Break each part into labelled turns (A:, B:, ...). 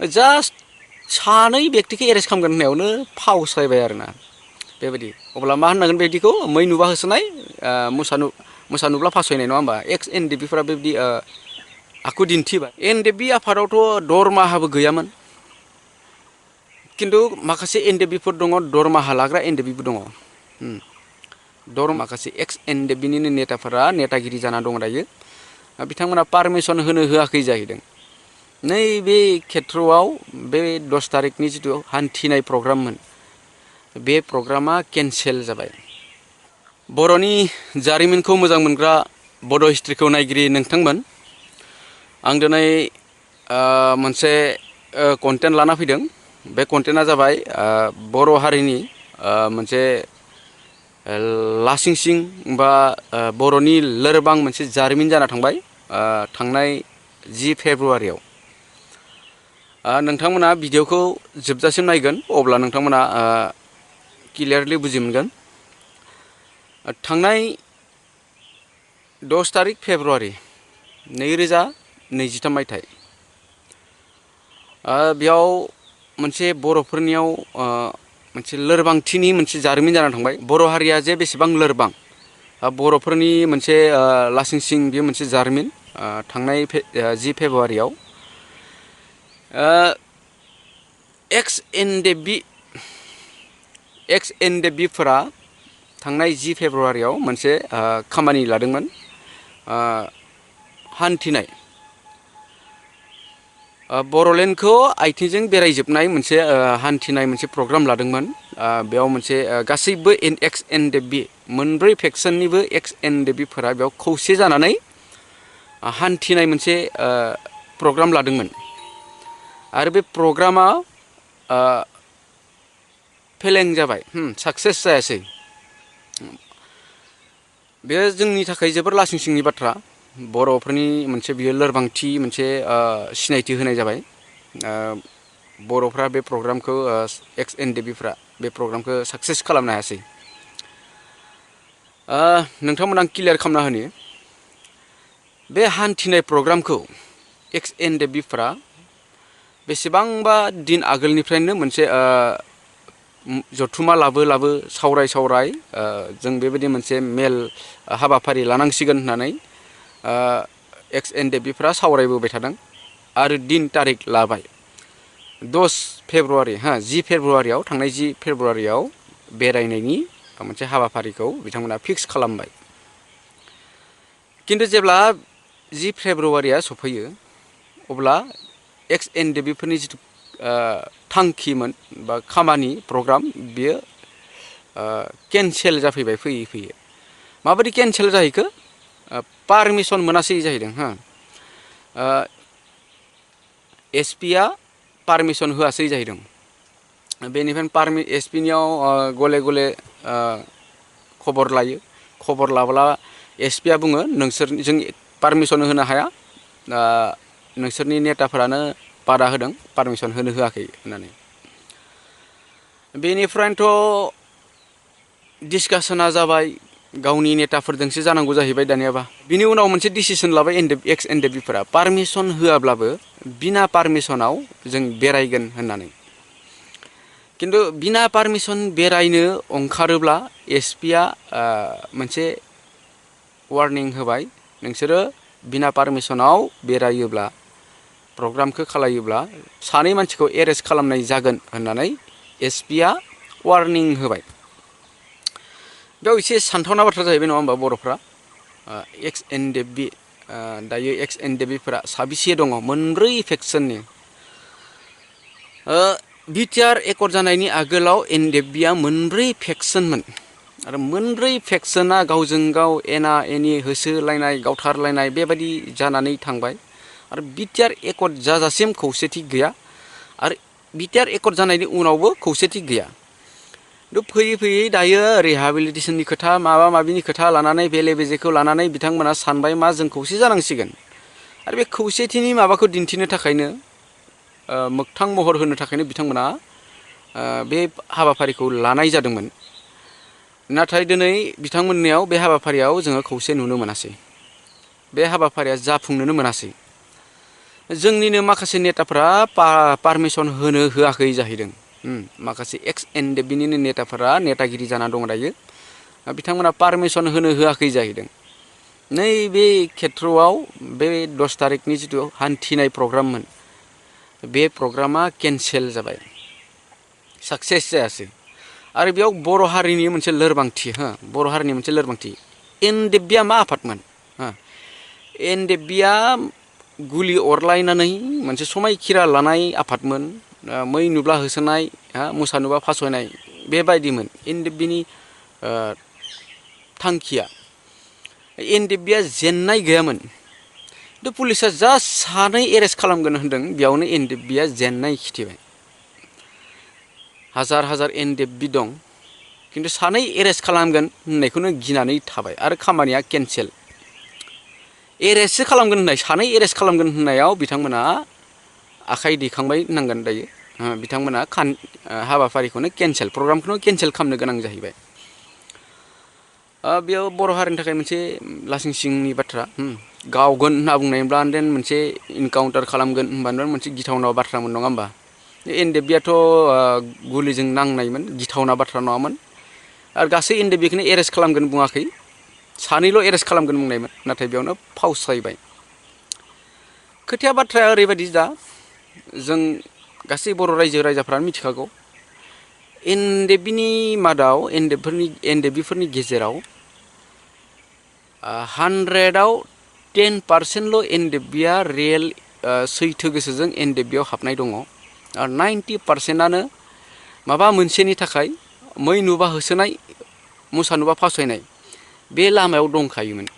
A: Just सानै व्यक्तिखौ arrest खालामगोन होननायावनो फावसायबाय आरोना बेबायदि अब्ला मा होननांगोन बेबायदिखौ मै नुबा होसोनाय मोसा नुब्ला फासयनाय नङा होमबा एक्स एनडिएफबिफोरा बेबायदि आखु दिन्थिबाय एनडिएफबि आफादावथ' दरमाहाबो गैयामोन किन्तु माखासे एनडिएफबिफोर दङ दरमाहा लाग्रा एनडिएफबिबो दङ माखासे एक्स एनडिएफबिनिनो नेताफोरा नेतागिरि जाना दङ दायो बिथांमोना पारमिसन होनो होआखै जाहैदों नैबे खेथ्रआव बे 10 तारिखनि जिथु हान्थिनाय प्रग्राममोन बे प्रग्रामा केन्सेल जाबाय बर'नि जारिमिनखौ मोजां मोनग्रा बड' हिस्ट्रिखौ नायगिरि नोंथांमोन आं दिनै मोनसे कन्टेन्ट लाना फैदों बे कन्टेन्टआ जाबाय बर' हारिनि मोनसे लासिंसिं बा बर'नि लोरबां मोनसे जारिमिन जाना थांबाय थांनाय 10 फेब्रुवारियाव नोंथांमोना भिडिअखौ जोबजासिम नायगोन अब्ला नोंथांमोना क्लियारलि बुजि मोनगोन थांनाय 10 तारिख फेब्रुवारि 2023 मायथाइ बेयाव मोनसे बर'फोरनियाव मोनसे लोरबांथिनि मोनसे जारिमिन जाना थांबाय बर' हारिया जे बेसेबां लोरबां बर'फोरनि मोनसे लासिंसिं बे मोनसे जारिमिन थांनाय 10 फेब्रुवारियाव एक्स एनडिएफबिफोरा थांनाय 10 फेब्रुवारियाव मोनसे खामानि लादोंमोन हान्थिनाय बर'लेण्डखौ आथिंजों बेरायजोबनाय मोनसे हान्थिनाय मोनसे प्रग्राम लादोंमोन बेयाव मोनसे गासैबो एक्स एनडिएफबि मोनब्रै फेक्सननिबो एक्स एनडिएफबिफोरा बेयाव खौसे जानानै हान्थिनाय मोनसे प्रग्राम लादोंमोन आरो बे प्रग्रामा फेलें जाबाय साक्सेस जायासै बे जोंनि थाखाय जोबोर लासिंसिंनि बाथ्रा बर'फोरनि मोनसे बियो लोरबांथि मोनसे सिनायथि होनाय जाबाय बर'फ्रा बे प्रग्रामखौ एक्स एनडिएफबिफ्रा बे प्रग्रामखौ साक्सेस खालामनो हायासै नोंथांमोना आं क्लियार खालामना होनि बे हान्थिनाय प्रग्रामखौ एक्स एनडिएफबिफ्रा बेसेबांबा दिन आगोलनिफ्रायनो मोनसे जथुमा लाबो सावराय जों बेबायदि मोनसे मेल हाबाफारि लानांसिगोन होननानै एक्स एनडिएफबिफ्रा सावरायबोबाय थादों आरो दिन तारिख लाबाय 10 फेब्रुवारि 10 फेब्रुवारियाव थांनाय 10 फेब्रुवारियाव बेरायनायनि मोनसे हाबाफारिखौ बिथांमोना फिक्स खालामबाय किन्तु जेब्ला 10 फेब्रुवारिया सफैयो अब्ला एक्स एनडिएफबिफोरनि जिथु थांखिमोन बा खामानि प्रग्राम बियो केन्सेल जाफैबाय फैयै माबायदि केन्सेल जाहैखो पारमिसन मोनासै जाहैदों एसपिआ पारमिसन होआसै जाहैदों बेनिफ्राय एसपिनियाव गले गले खबर लायो खबर लाब्ला एसपिआ बुङो जों पारमिसन होनो हाया नोंसोरनि नेताफोरानो बादा होदों पारमिसन होनो होआखै होननानै बेनिफ्रायनोथ' डिसकासना जाबाय गावनि नेताफोरजोंसो जानांगौ जाहैबाय दानियाबा बिनि उनाव मोनसे डिसिसन लाबाय एक्स एनडिएफबिफोरा पारमिसन होआब्लाबो बिना पारमिसनाव जों बेरायगोन होननानै किन्तु बिना पारमिसन बेरायनो ओंखारोब्ला एसपिआ मोनसे वार्निं होबाय नोंसोरो बिना पारमिसनाव बेरायोब्ला प्रग्रामखौ खालायोब्ला सानै मानसिखौ एरेस्ट खालामनाय जागोन होननानै एसपिआ वार्निं होबाय बेयाव एसे सानथावना बाथ्रा जाहैबाय नङा होमबा बर'फ्रा एक्स एनडिएफबि दायो एक्स एनडिएफबिफोरा साबेसे दङ मोनब्रै फेक्सननि बिटिआर एकर्ड जानायनि आगोलाव एनडिएफबिआ मोनब्रै फेक्सनमोन आरो मोनब्रै फेक्सना गावजों गाव एना एनि होसोलायनाय गावथारलायनाय बेबायदि जानानै थांबाय आरो बिटिआर एकर्ड जाजासिम खौसेथि गैया आरो बिटिआर एकर्ड जानायनि उनावबो खौसेथि गैया फैयै दायो रिहाबिलिटेसननि खोथा माबा माबिनि खोथा लानानै बेले बेजेखौ लानानै बिथांमोना सानबाय मा जों खौसे जानांसिगोन आरो बे खौसेथिनि माबाखौ दिन्थिनो थाखायनो मोगथां महर होनो थाखायनो बिथांमोना बे हाबाफारिखौ लानाय जादोंमोन नाथाय दिनै बिथांमोननियाव बे हाबाफारियाव जोङो खौसे नुनो मोनासै बे हाबाफारिया जाफुंनोनो मोनासै जोंनिनो माखासे नेताफोरा पारमिसन होनो होआखै जाहैदों। माखासे एक्स एनडिएफबिनिनो नेताफोरा नेतागिरि जाना दं दायो। बिथांमोना पारमिसन होनो होआखै जाहैदों। नैबे खेथ्रआव बे 10 तारिखनि जिथु हान्थिनाय प्रग्राममोन, बे प्रग्रामा केन्सेल जाबाय, साक्सेस जायासै। आरो बेयाव बर' हारिनि मोनसे लोरबांथि, बर' हारिनि मोनसे लोरबांथि। एनडिएफबिआ मा आफादमोन? एनडिएफबिआ गुलि अरलायनानै मोनसे समायखिरा लानाय आफादमोन। मै नुब्ला होसोनाय, मोसा नुब्ला फासयनाय, बेबायदिमोन एनडिएफबिनि थांखिया। एनडिएफबिआ जेननाय गैयामोन। पुलिसा जास्ट सानै एरेस्ट खालामगोन होनदों, बेयावनो एनडिएफबिआ जेननाय खिथिबाय। हाजार हाजार एनडिएफबि दं, खिन्थु सानै एरेस्ट खालामगोन होननायखौनो गिनानै थाबाय आरो खामानिया केन्सेल। एरेस्टसो खालामगोन होननाय, सानै एरेस्ट खालामगोन होननायाव बिथांमोना आखाइ दैखांबाय होननांगोन दायो। बिथांमोना हाबाफारिखौनो केन्सेल, प्रग्रामखौनो केन्सेल खालामनो गोनां जाहैबाय। बेयाव बर' हारिनि थाखाय मोनसे लासिंसिंनि बाथ्रा। गावगोन होनना बुंनायब्ला देन मोनसे इनकाउन्टार खालामगोन होनबानो मोनसे गिथावना बाथ्रामोन, नङा होमबा? एनडिएफबिआथ' गुलिजों नांनायमोन, गिथावना बाथ्रा नङामोन। आरो गासै एनडिएफबिखौनो एरेस्ट खालामगोन बुङाखै, सानैल' एरेस्ट खालामगोन बुंनायमोन। नाथाय बेयावनो फावसायबाय। खोथाया बाथ्राया ओरैबायदि, दा जों गासै बर' रायजो राजाफ्रानो मिथिखागौ, एनडिएफबिनि मादाव, एनडिएफबिफोरनि गेजेराव 100आव 10% एनडिएफबिआ रियेल सैथो गोसोजों एनडिएफबिआव हाबनाय दङ। आरो 90%आनो माबा मोनसेनि थाखाय मै नुबा होसोनाय, मोसा नुबा फासयनाय, बे लामायाव दंखायोमोन।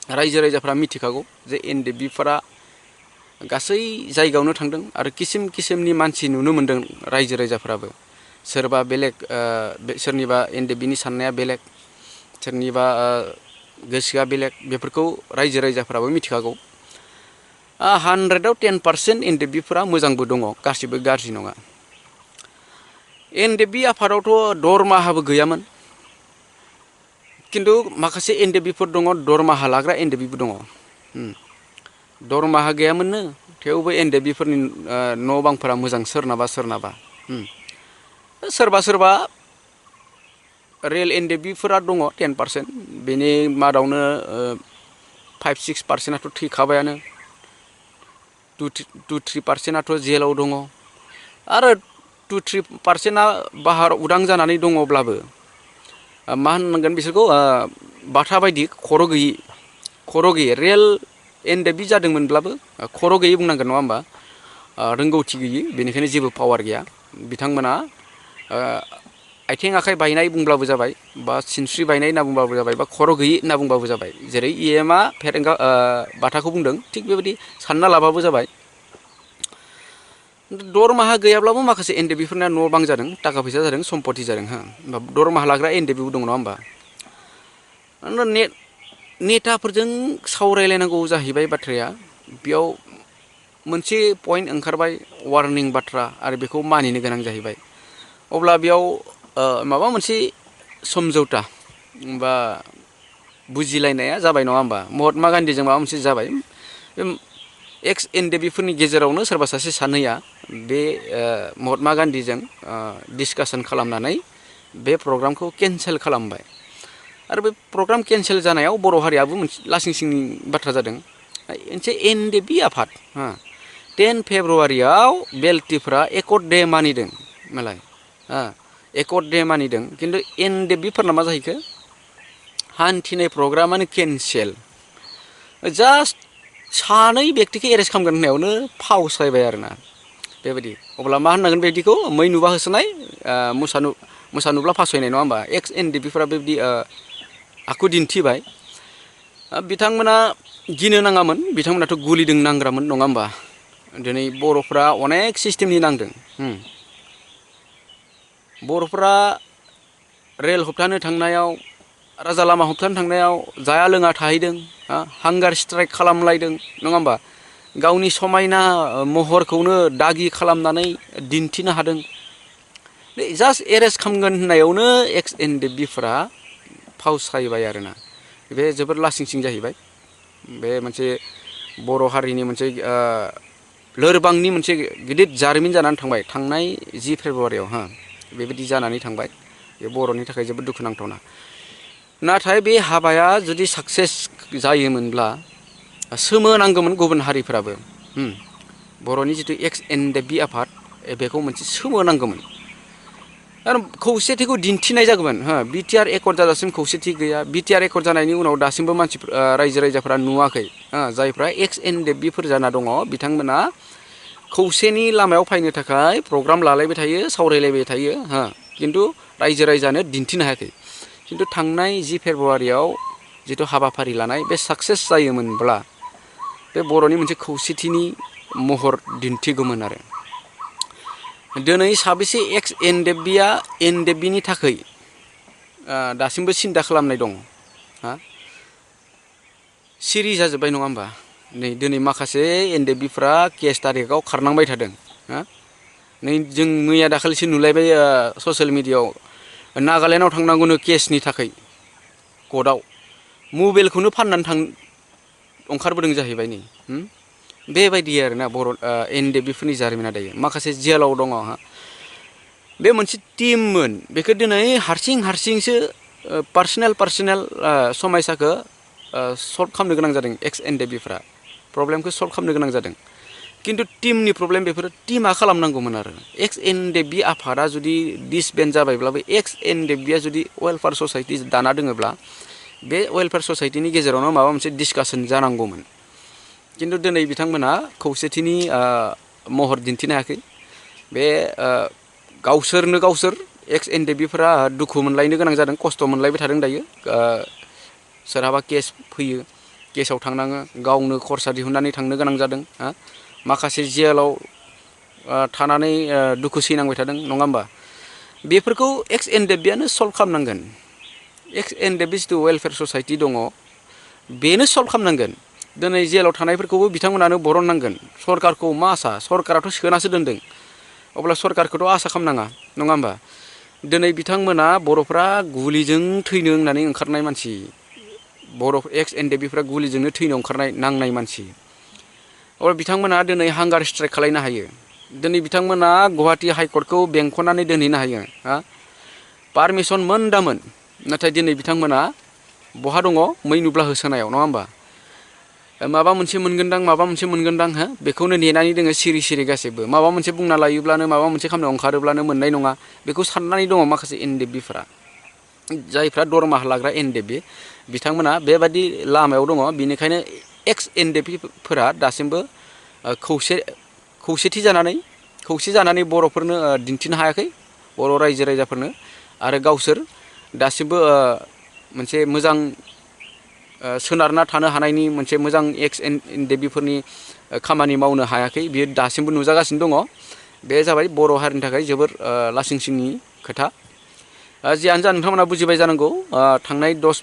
A: रायजो राजाफ्रा मिथिखागौ जे एनडिएफबिफोरा गासै जायगायावनो थांदों आरो किसिम किसिमनि मानसि नुनो मोन्दों रायजो राजाफ्राबो। सोरबा बेलेग, सोरनिबा एनडिएफबिनि साननाया बेलेग, सोरनिबा गोसोआ बेलेग, बेफोरखौ रायजो राजाफ्राबो मिथिखागौ। 100आव 10% एनडिएफबिफोरा मोजांबो दङ, गासिबो गाज्रि नङा। एनडिएफबि आफादावथ' दरमाहाबो गैयामोन, खिन्थु माखासे एनडिएफबिफोर दङ, दरमाहा लाग्रा एनडिएफबिबो दङ। दरमाहा गैयामोननो, थेवबो एनडिएफबिफोरनि न' बांफोरा मोजां सोरनाबा सोरनाबा। सोरबा सोरबा रियेल एनडिएफबिफोरा दङ 10%, बेनि मादावनो 5-6%आथ' थैखाबायानो, 2-3%आथ' जेलाव दङ। आरो 2-3%आ बाहार उदां जानानै दङब्लाबो मा होननांगोन बिसोरखौ, बाथा बायदि खर' गैयि रियेल एनडिएफबि जादोंमोनब्लाबो खर' गैयि बुंनांगोन, नङा होमबा? रोंगौथि गैयि, बेनिखायनो जेबो पावार गैया। बिथांमोना आथिं आखाइ बायनाय बुंब्लाबो जाबाय, बा सिनस्रि बायनाय होनना बुंब्लाबो जाबाय, बा खर' गैयि होनना बुंब्लाबो जाबाय। जेरै इएमआ फेरेंगा बाथाखौ बुंदों, थिग बेबायदि सानना लाबाबो जाबाय। दरमाहा गैयाब्लाबो माखासे एनडिएफबिफोरना न' बां जादों, थाखा फैसा जादों, सम्पति जादों। दरमाहा लाग्रा एनडिएफबिबो दङ, नङा होमबा? नेताफोरजों सावरायलायनांगौ जाहैबाय बाथ्राया। बेयाव मोनसे पइन्ट ओंखारबाय, वार्निं बाथ्रा, आरो बेखौ मानिनो गोनां जाहैबाय। अब्ला बेयाव माबा मोनसे समझौता बा बुजिलायनाया जाबाय, नङा होमबा? महात्मा गान्धीजों माबा मोनसे जाबाय। एक्स एनडिएफबिफोरनि गेजेरावनो सोरबा सासे सानैया बे महात्मा गान्धीजों डिसकासन खालामनानै बे प्रग्रामखौ केन्सेल खालामबाय। आरो बे प्रग्राम केन्सेल जानायाव बर' हारियाबो मोनसे लासिंसिंनि बाथ्रा जादों। मोनसे एनडिएफबि आफाद, 10 फेब्रुवारियाव बेलटिफ्रा एकर्ड दे मानिदों मालाय, एकर्ड दे मानिदों, खिन्थु एनडिएफबिफोरना मा जाहैखो, हान्थिनाय प्रग्रामानो केन्सेल। जास्ट सानै बेक्तिखौ एरेस्ट खालामगोन होननायावनो फावसायबाय आरोना, बेबायदि। अब्ला मा होननांगोन बेबायदिखौ, मै नुबा होसोनाय, मोसा नुब्ला फासयनाय, नङा होमबा? एक्स एनडिएफबिफोरा बेबायदि आखु दिन्थिबाय। बिथांमोना गिनो नाङामोन, बिथांमोनाथ' गुलिदों नांग्रामोन, नङा होमबा? दिनै बर'फ्रा अनेक सिस्टेमनि नांदों। बर'फ्रा रेल होबथानो थांनायाव, राजा लामा होबथानो थांनायाव जाया लोङा थाहैदों, हांगार स्ट्राइक खालामलायदों, नङा होमबा? गावनि समायना महरखौनो दागि खालामनानै दिन्थिनो हादों। जास्ट एरेस्ट खालामगोन होननायावनो एक्स एनडिएफबिफोरा फावसायबाय आरोना। बे जोबोद लासिंसिं जाहैबाय। बे मोनसे बर' हारिनि मोनसे लोरबांनि मोनसे गिदिर जारिमिन जानानै थांबाय थांनाय 10 फेब्रुवारियाव बेबायदि जानानै थांबाय बे बर'नि थाखाय जोबोद दुखुनांथावना नाथाय बे हाबाया जुदि साक्सेस जायोमोनब्ला सोमोनांगौमोन गुबुन हारिफोराबो बर'नि जिथु एक्स एनडेबि आफाद बेखौ मोनसे सोमोनांगौमोन आरो खौसेथिखौ दिन्थिनाय जागौमोन बिटिआर एकर्ड जाजासिम खौसेथि गैया बिटिआर एकर्ड जानायनि उनाव दासिमबो रायजो राजाफोरा नुवाखै जायफ्रा एक्स एनडेबिफोर जाना दङ बिथांमोना खौसेनि लामायाव फैनो थाखाय प्रग्राम लालायबाय थायो सावरायलायबाय थायो किन्तु रायजो राजानो दिन्थिनो हायाखै किन्तु थांनाय 10 फेब्रुवारियाव जिथु हाबाफारि लानाय बे साक्सेस जायोमोनब्ला बे बर'नि मोनसे खौसेथिनि महर दिन्थिगौमोन आरो दिनै साबेसे एक्स एनडेबिया एनडेबिनि थाखाय दासिमबो सिन्था खालामनाय दं सिरि जाजोब्बाय नङा होमबा नै दिनै माखासे एनडेबिफ्रा केस तारिखाव खारनांबाय थादों नै जों मैया दाखालिसो नुलायबाय ससियेल मिडियायाव नागालेण्डआव थांनांगौनो केसनि थाखाय कर्टआव मबाइलखौनो फाननानै ओंखारबोदों जाहैबाय नै बेबायदि आरोना बर' एनडेबिफोरनि जारिमिना दायो माखासे जेलाव दङ बे मोनसे टीममोन बेखौ दिनै हारसिंसो पार्सनेल समयसाखौ सल्भ खालामनो गोनां जादों एक्स एनडेबिफ्रा प्रब्लेमखौ सल्भ खालामनो गोनां जादों किन्तु टीमनि प्रब्लेम बेफोरो टीमा खालामनांगौमोन आरो एक्स एनडेबि आफादा जुदि डिसबेन्ड जाबायब्लाबो एक्स एनडेबिया जुदि वेलफेयार ससाइटि दाना दोङोब्ला बे वेलफेयार ससाइटिनि गेजेरावनो माबा मोनसे डिसकासन जानांगौमोन किन्तु दिनै बिथांमोना खौसेथिनि महर दिन्थिनो हायाखै बे गावसोरनो गावसोर एक्स एनडेबिफोरा दुखु मोनलायनो गोनां जादों खस्थ' मोनलायबाय थादों दायो सोरहाबा केस फैयो केसाव थांनाङो गावनो खरसा दिहुननानै थांनो गोनां जादों माखासे जेलाव थानानै दुखु सैनांबाय थादों नङा होमबा बेफोरखौ एक्स एनडेबियानो सल्भ खालामनांगोन एक्स एनडेबि जिथु वेलफेयार ससाइटि दङ बेनो सल्भ खालामनांगोन दिनै जेलाव थानायफोरखौबो बिथांमोनानो बरननांगोन सरकारखौ मा आसा सरकाराथ' सोनासो दोनदों अब्ला सरकारखौथ' आसा खालामनाङा नङा होमबा दिनै बिथांमोना बर'फ्रा गुलिजों थैनो होननानै ओंखारनाय मानसि बर' एक्स एनडेबिफ्रा गुलिजोंनो थैनो ओंखारनाय नांनाय मानसि अब्ला बिथांमोना दिनै हांगार स्ट्राइक खालायनो हायो दिनै बिथांमोना गुवाहाटि हाइकर्टखौ बेंख'नानै दोनहैनो हायो पारमिसन मोनदामोन नाथाय दिनै बिथांमोना बहा दङ मै नुब्ला होसोनायाव नङा होमबा माबा मोनसे मोनगोनदां बेखौनो नेनानै दोङो सिरि गासैबो माबा मोनसे बुंना लायोब्लानो माबा मोनसे खामानियाव ओंखारोब्लानो मोननाय नङा बेखौ साननानै दङ माखासे एनडेबिफोरा जायफ्रा दरमाहा लाग्रा एनडेबि बिथांमोना बेबादि लामायाव दङ बेनिखायनो एक्स एनडेबिफोरा दासिमबो खौसे जानानै बर'फोरनो दिन्थिनो हायाखै बर' रायजो राजाफोरनो आरो गावसोर दासिमबो मोनसे मोजां सोनारना थानो हानायनि मोनसे मोजां एक्स एनडेबिफोरनि खामानि मावनो हायाखै बियो दासिमबो नुजागासिनो दङ बे जाबाय बर' हारिनि थाखाय जोबोर लासिंसिंनि खोथा जियानो जा नोंथांमोना बुजिबाय जानांगौ थांनाय 10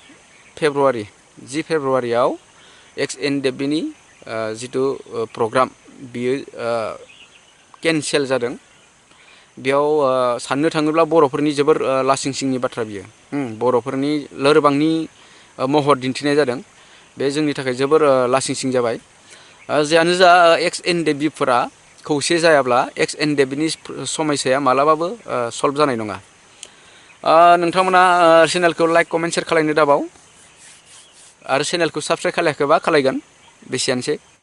A: फेब्रुवारियाव एक्स एनडेबिनि जिथु प्रग्राम बियो केनसेल जादों बेयाव साननो थाङोब्ला बर'फोरनि जोबोर लासिंसिंनि बाथ्रा बियो बर'फोरनि लोरबांनि महर दिन्थिनाय जादों बे जोंनि थाखाय जोबोर लासिंसिं जाबाय जियानो जा एक्स एनडेबिफोरा खौसे जायाब्ला एक्स एनडेबिनि समयसाया मालाबाबो सल्भ जानाय नङा नोंथांमोना चेनेलखौ लाइक कमेन्ट शेयार खालायनो दाबाव आरो चेनेलखौ साबस्क्राइब खालायाखैबा खालायगोन बेसेयानोसै